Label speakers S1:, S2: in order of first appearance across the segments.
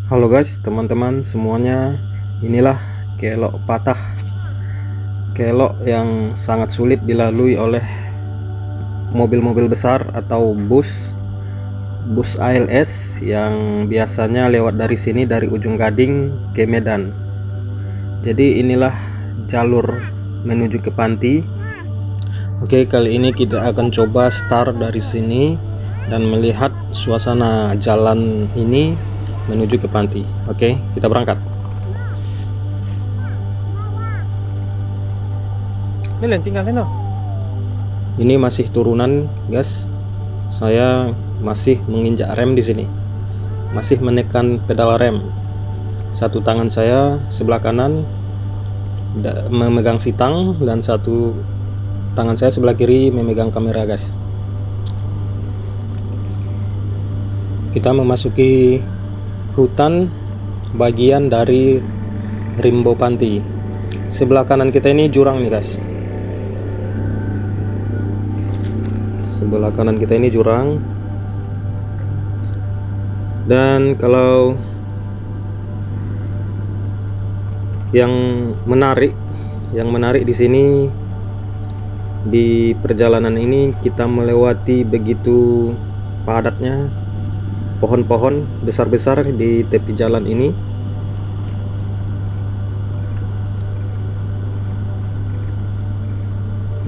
S1: Halo guys, teman-teman semuanya. Inilah kelok patah. Kelok yang sangat sulit dilalui oleh mobil-mobil besar atau bus ALS yang biasanya lewat dari sini, dari ujung Gading ke Medan. Jadi inilah jalur menuju ke Panti. Oke, kali ini kita akan coba start dari sini dan melihat suasana jalan ini menuju ke Panti. Oke, kita berangkat. Ini masih turunan, guys. Saya masih menginjak rem di sini. Masih menekan pedal rem. Satu tangan saya sebelah kanan memegang sitang dan satu tangan saya sebelah kiri memegang kamera, guys. Kita memasuki hutan bagian dari Rimbo Panti. Sebelah kanan kita ini jurang nih, guys. Sebelah kanan kita ini jurang. Dan kalau yang menarik di sini, di perjalanan ini kita melewati begitu padatnya pohon-pohon besar-besar di tepi jalan ini.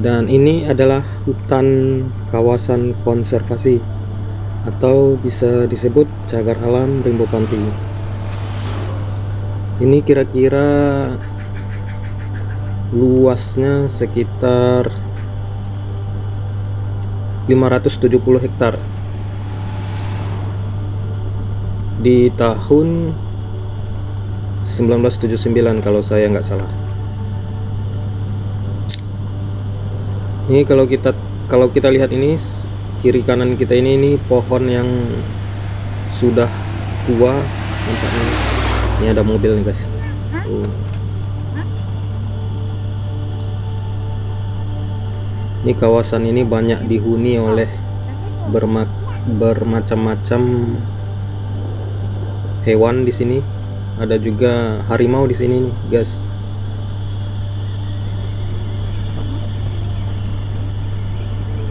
S1: Dan ini adalah hutan kawasan konservasi atau bisa disebut cagar alam Rimbo Panti. Ini kira-kira luasnya sekitar 570 hektar. Di tahun 1979 kalau saya nggak salah. Ini kalau kita lihat ini kiri kanan kita ini pohon yang sudah tua nampaknya. Ini ada mobil nih, guys. Ini kawasan ini banyak dihuni oleh bermacam-macam hewan di sini. Ada juga harimau di sini nih, guys.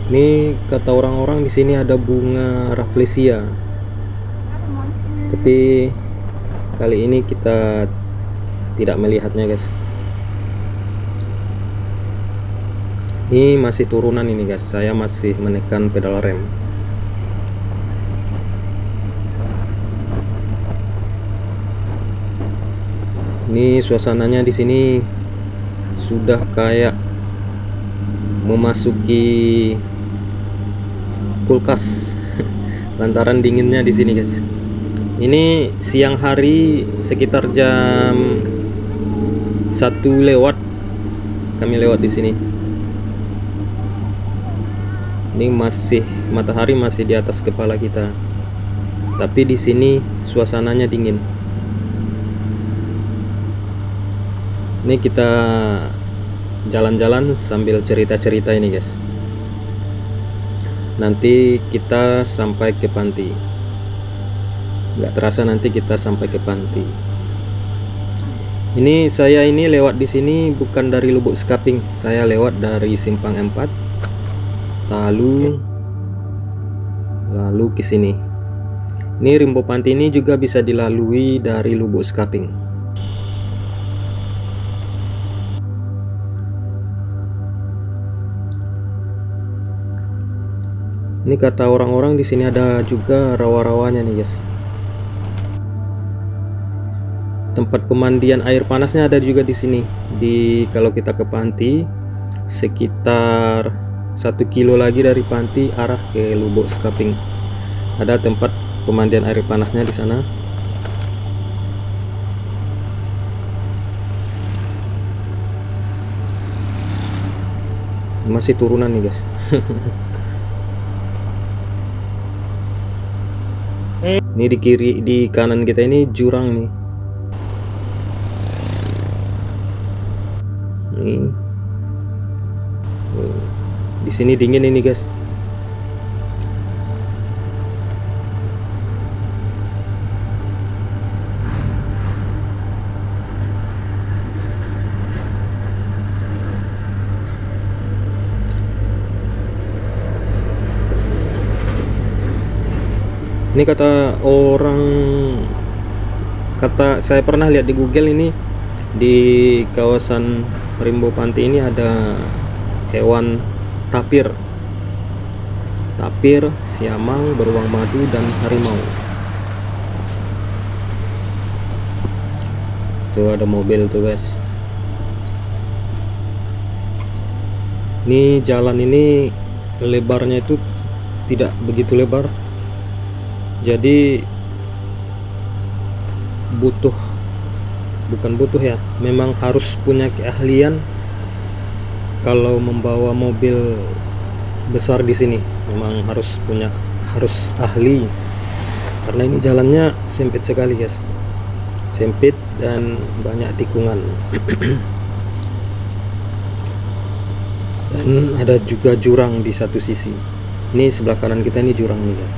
S1: Ini kata orang-orang di sini ada bunga rafflesia. Tapi kali ini kita tidak melihatnya, guys. Ini masih turunan ini, guys. Saya masih menekan pedal rem. Ini suasananya di sini sudah kayak memasuki kulkas lantaran dinginnya di sini, guys. Ini siang hari sekitar jam 1 lewat kami lewat di sini. Ini matahari masih di atas kepala kita. Tapi di sini suasananya dingin. Ini kita jalan-jalan sambil cerita-cerita ini, guys. Nanti kita sampai ke Panti. Nggak terasa nanti kita sampai ke Panti. Ini saya ini lewat di sini bukan dari Lubuk Sekaping. Saya lewat dari Simpang 4, lalu ke sini. Ini Rimbo Panti ini juga bisa dilalui dari Lubuk Sekaping. Ini kata orang-orang di sini ada juga rawa-rawanya nih, guys. Tempat pemandian air panasnya ada juga di sini. Kalau kita ke Panti sekitar 1 kilo lagi dari Panti arah ke Lubuk Sekaping. Ada tempat pemandian air panasnya di sana. Masih turunan nih, guys. Ini di kanan kita ini jurang nih. Nih. Di sini dingin ini, guys. Ini kata saya pernah lihat di Google, ini di kawasan Rimbo Panti ini ada hewan tapir, siamang, beruang madu, dan harimau. Tuh ada mobil tuh guys. Ini jalan ini lebarnya itu tidak begitu lebar, jadi memang harus punya keahlian kalau membawa mobil besar di sini. Memang harus ahli, karena ini jalannya sempit sekali guys, sempit dan banyak tikungan. Dan ada juga jurang di satu sisi. Ini sebelah kanan kita ini jurang nih guys.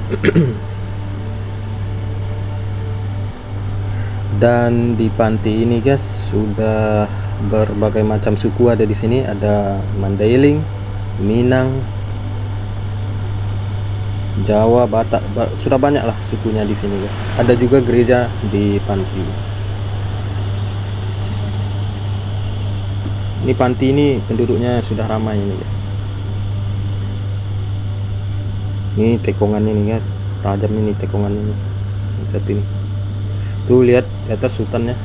S1: Dan di panti ini guys sudah berbagai macam suku ada di sini. Ada Mandailing, Minang, Jawa, Batak, sudah banyak lah sukunya di sini guys. Ada juga gereja di panti. Ini panti ini penduduknya sudah ramai ini guys. Ini tekongan ini guys, tajam ini tekongan ini. Satu ini. Tuh lihat di atas hutannya.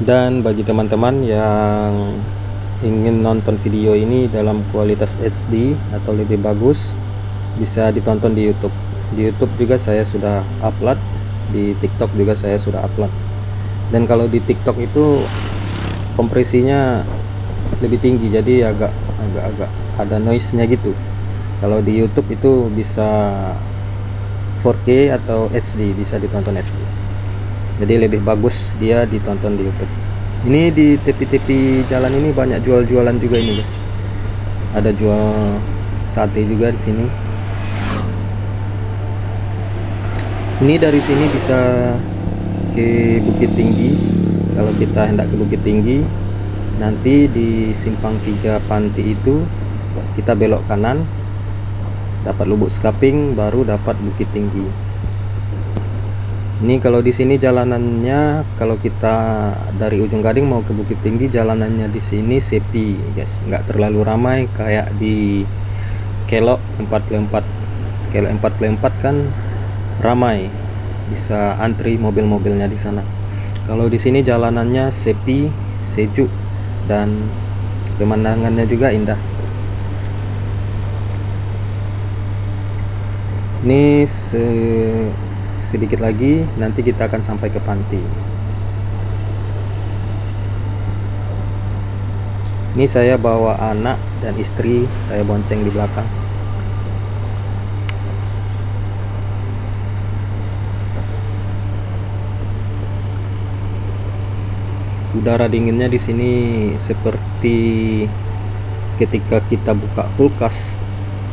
S1: Dan bagi teman-teman yang ingin nonton video ini dalam kualitas HD atau lebih bagus, bisa ditonton di YouTube. Di YouTube juga saya sudah upload, di TikTok juga saya sudah upload. Dan kalau di TikTok itu kompresinya lebih tinggi, jadi agak ada noise-nya gitu. Kalau di YouTube itu bisa 4K atau HD, bisa ditonton HD. Jadi lebih bagus dia ditonton di YouTube. Ini di tepi-tepi jalan ini banyak jual-jualan juga ini guys. Ada jual sate juga di sini. Ini dari sini bisa ke Bukit Tinggi. Kalau kita hendak ke Bukit Tinggi, nanti di simpang 3 panti itu kita belok kanan, dapat Lubuk Skaping, baru dapat Bukit Tinggi. Ini kalau di sini jalanannya, kalau kita dari Ujung Gading mau ke Bukit Tinggi, jalanannya di sini sepi guys, nggak terlalu ramai kayak di Kelok 44. Kelok 44 kan ramai, bisa antri mobil-mobilnya di sana. Kalau di sini jalanannya sepi, sejuk, dan pemandangannya juga indah. Ini sedikit lagi nanti kita akan sampai ke panti. Ini saya bawa anak dan istri, saya bonceng di belakang. Udara dinginnya di sini seperti ketika kita buka kulkas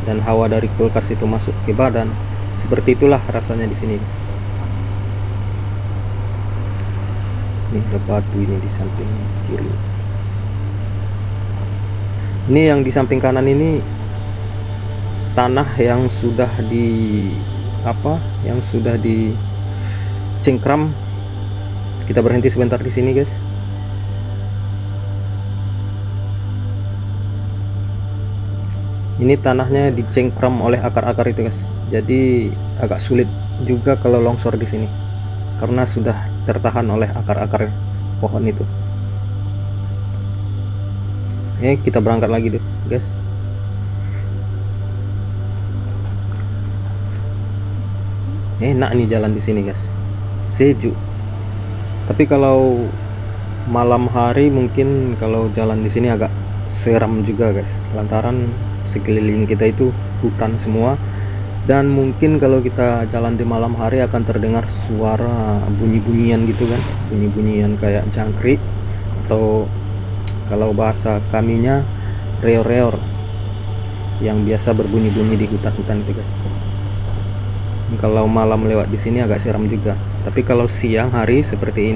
S1: dan hawa dari kulkas itu masuk ke badan. Seperti itulah rasanya di sini. Ini ada batu ini di samping kiri. Ini yang di samping kanan ini tanah yang sudah dicengkram. Kita berhenti sebentar di sini guys. Ini tanahnya dicengkram oleh akar-akar itu guys, jadi agak sulit juga kalau longsor di sini karena sudah tertahan oleh akar-akar pohon itu. Kita berangkat lagi deh guys. Enak nih jalan di sini guys, sejuk. Tapi kalau malam hari mungkin kalau jalan di sini agak seram juga guys, lantaran sekeliling kita itu hutan semua, dan mungkin kalau kita jalan di malam hari akan terdengar suara bunyi-bunyian gitu kan, bunyi-bunyian kayak jangkrik, atau kalau bahasa kaminya reor-reor yang biasa berbunyi-bunyi di hutan-hutan itu guys. Kalau malam lewat di sini agak seram juga, tapi kalau siang hari seperti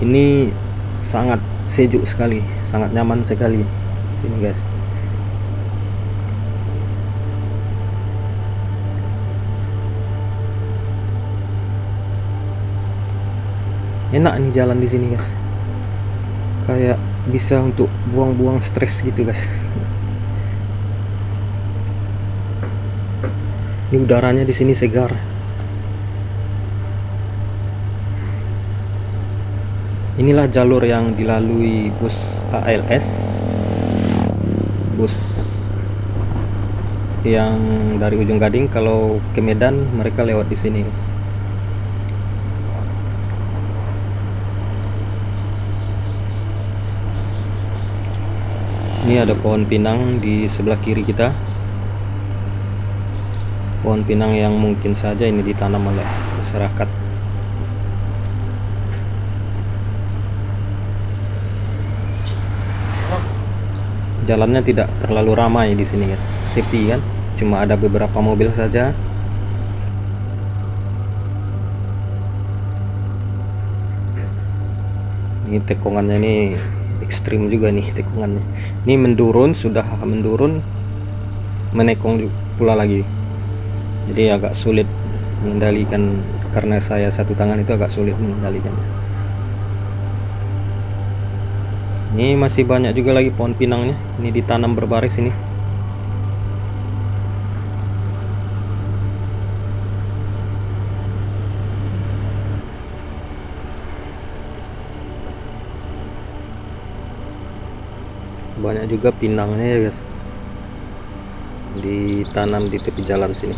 S1: ini sangat sejuk sekali, sangat nyaman sekali sini guys. Enak nih jalan di sini guys, kayak bisa untuk buang-buang stres gitu guys. Ini udaranya di sini segar. Inilah jalur yang dilalui bus ALS, bus yang dari ujung Gading kalau ke Medan mereka lewat di sini guys. Ini ada pohon pinang di sebelah kiri kita, pohon pinang yang mungkin saja ini ditanam oleh masyarakat. Jalannya tidak terlalu ramai di sini guys, sepi kan, cuma ada beberapa mobil saja. Ini tekongannya ini ekstrim juga nih tekongannya. Ini mendurun, sudah mendurun, menekong pula lagi. Jadi agak sulit mengendalikan, karena saya satu tangan itu agak sulit mengendalikannya. Ini masih banyak juga lagi pohon pinangnya, ini ditanam berbaris ini. Banyak juga pinangnya ya guys, ditanam di tepi jalan sini.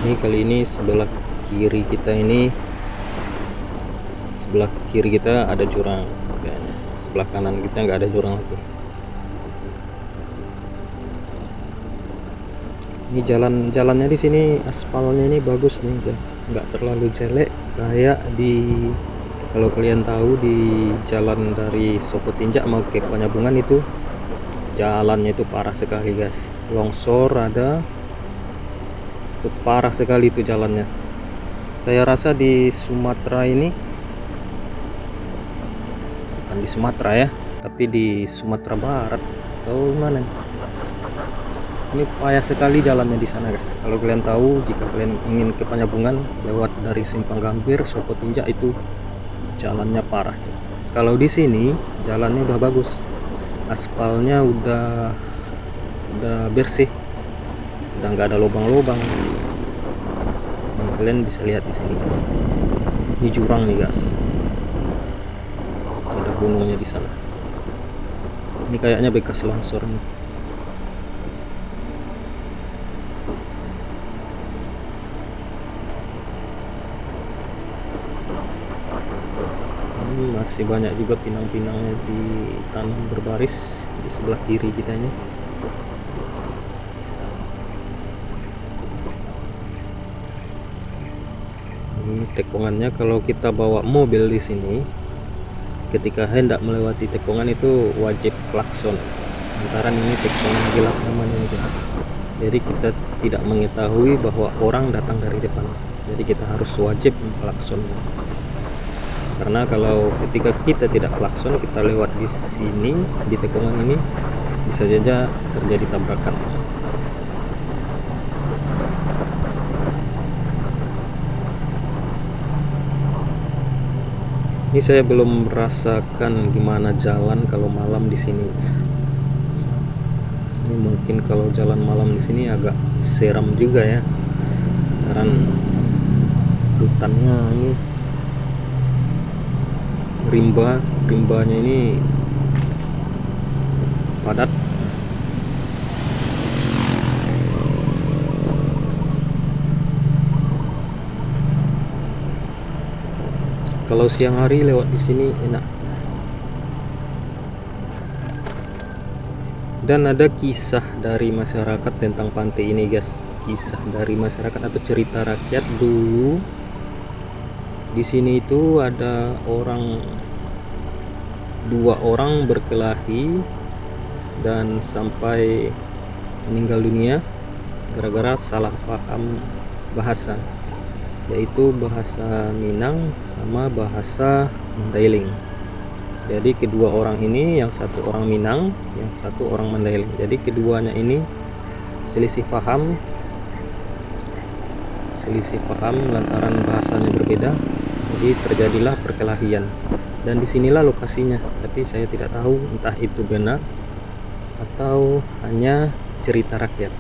S1: Ini kali ini sebelah kiri kita ada jurang kayaknya, sebelah kanan kita nggak ada jurang lagi. Ini jalannya di sini, aspalnya ini bagus nih guys, nggak terlalu jelek kayak di, kalau kalian tahu di jalan dari Sopotinjak mau ke Penyambungan itu jalannya itu parah sekali guys, longsor ada, itu parah sekali itu jalannya. Saya rasa di Sumatera ini, bukan di Sumatera ya, tapi di Sumatera Barat atau mana nih, ini payah sekali jalannya di sana guys. Kalau kalian tahu, jika kalian ingin ke Penyambungan lewat dari Simpang Gambir, Sopotinjak itu jalannya parah. Kalau di sini jalannya udah bagus, aspalnya udah bersih, udah nggak ada lubang-lubang. Nah, kalian bisa lihat di sini, ini jurang nih guys, ada gunungnya di sana. Ini kayaknya bekas longsor nih. Masih banyak juga pinang-pinangnya ditanam berbaris di sebelah kiri kita ini. Ini tekongannya, kalau kita bawa mobil di sini, ketika hendak melewati tekongan itu wajib klakson. Lantaran ini tekongan gelap namanya ini guys. Jadi kita tidak mengetahui bahwa orang datang dari depan. Jadi kita harus wajib klakson. Karena kalau ketika kita tidak klakson, kita lewat di sini, di tekongan ini, bisa saja terjadi tabrakan. Ini saya belum merasakan gimana jalan kalau malam di sini. Ini mungkin kalau jalan malam di sini agak seram juga ya, karena hutannya ini, rimbanya ini padat. Kalau siang hari lewat di sini enak. Dan ada kisah dari masyarakat tentang pantai ini guys, kisah dari masyarakat atau cerita rakyat dulu. Di sini itu ada dua orang berkelahi dan sampai meninggal dunia gara-gara salah paham bahasa, yaitu bahasa Minang sama bahasa Mandailing. Jadi kedua orang ini, yang satu orang Minang, yang satu orang Mandailing. Jadi keduanya ini selisih paham lantaran bahasanya berbeda. Jadi terjadilah perkelahian. Dan disinilah lokasinya, tapi saya tidak tahu entah itu benar atau hanya cerita rakyat.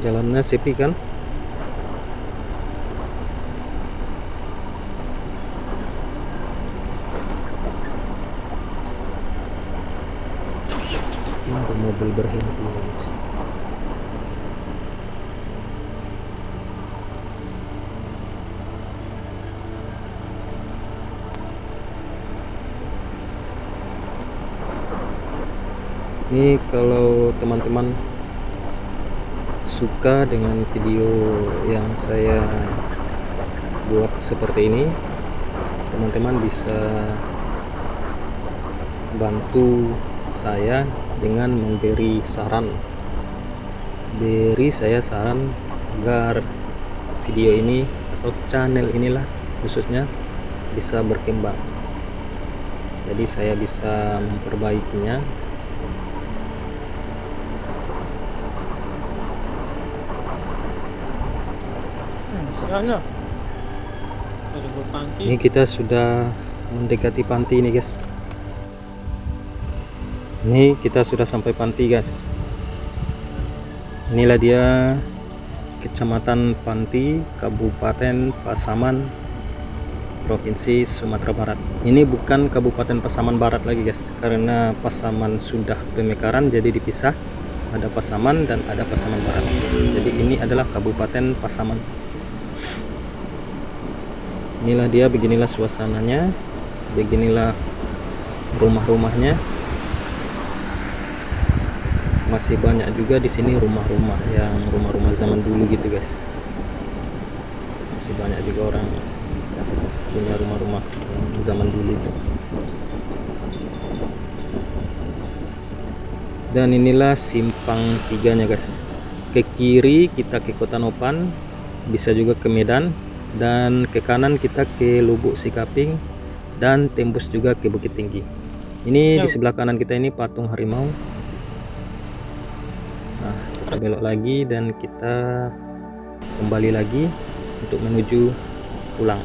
S1: Jalannya sepi kan? Ada mobil berhenti. Ini kalau teman-teman suka dengan video yang saya buat seperti ini, teman-teman bisa bantu saya dengan memberi saran. Beri saya saran agar video ini atau channel inilah khususnya bisa berkembang. Jadi saya bisa memperbaikinya. Ini kita sudah mendekati panti ini guys. Ini kita sudah sampai panti guys. Inilah dia Kecamatan Panti, Kabupaten Pasaman, Provinsi Sumatera Barat. Ini bukan Kabupaten Pasaman Barat lagi guys, karena Pasaman sudah pemekaran jadi dipisah. Ada Pasaman dan ada Pasaman Barat. Jadi ini adalah Kabupaten Pasaman. Inilah dia, beginilah suasananya, beginilah rumah-rumahnya. Masih banyak juga di sini rumah-rumah yang rumah-rumah zaman dulu gitu guys. Masih banyak juga orang punya rumah-rumah zaman dulu itu. Dan inilah simpang 3-nya guys. Ke kiri kita ke Kota Nopan, bisa juga ke Medan, dan ke kanan kita ke Lubuk Sikaping dan tembus juga ke Bukit Tinggi. Ini di sebelah kanan kita ini patung harimau. Nah, kita belok lagi dan kita kembali lagi untuk menuju pulang.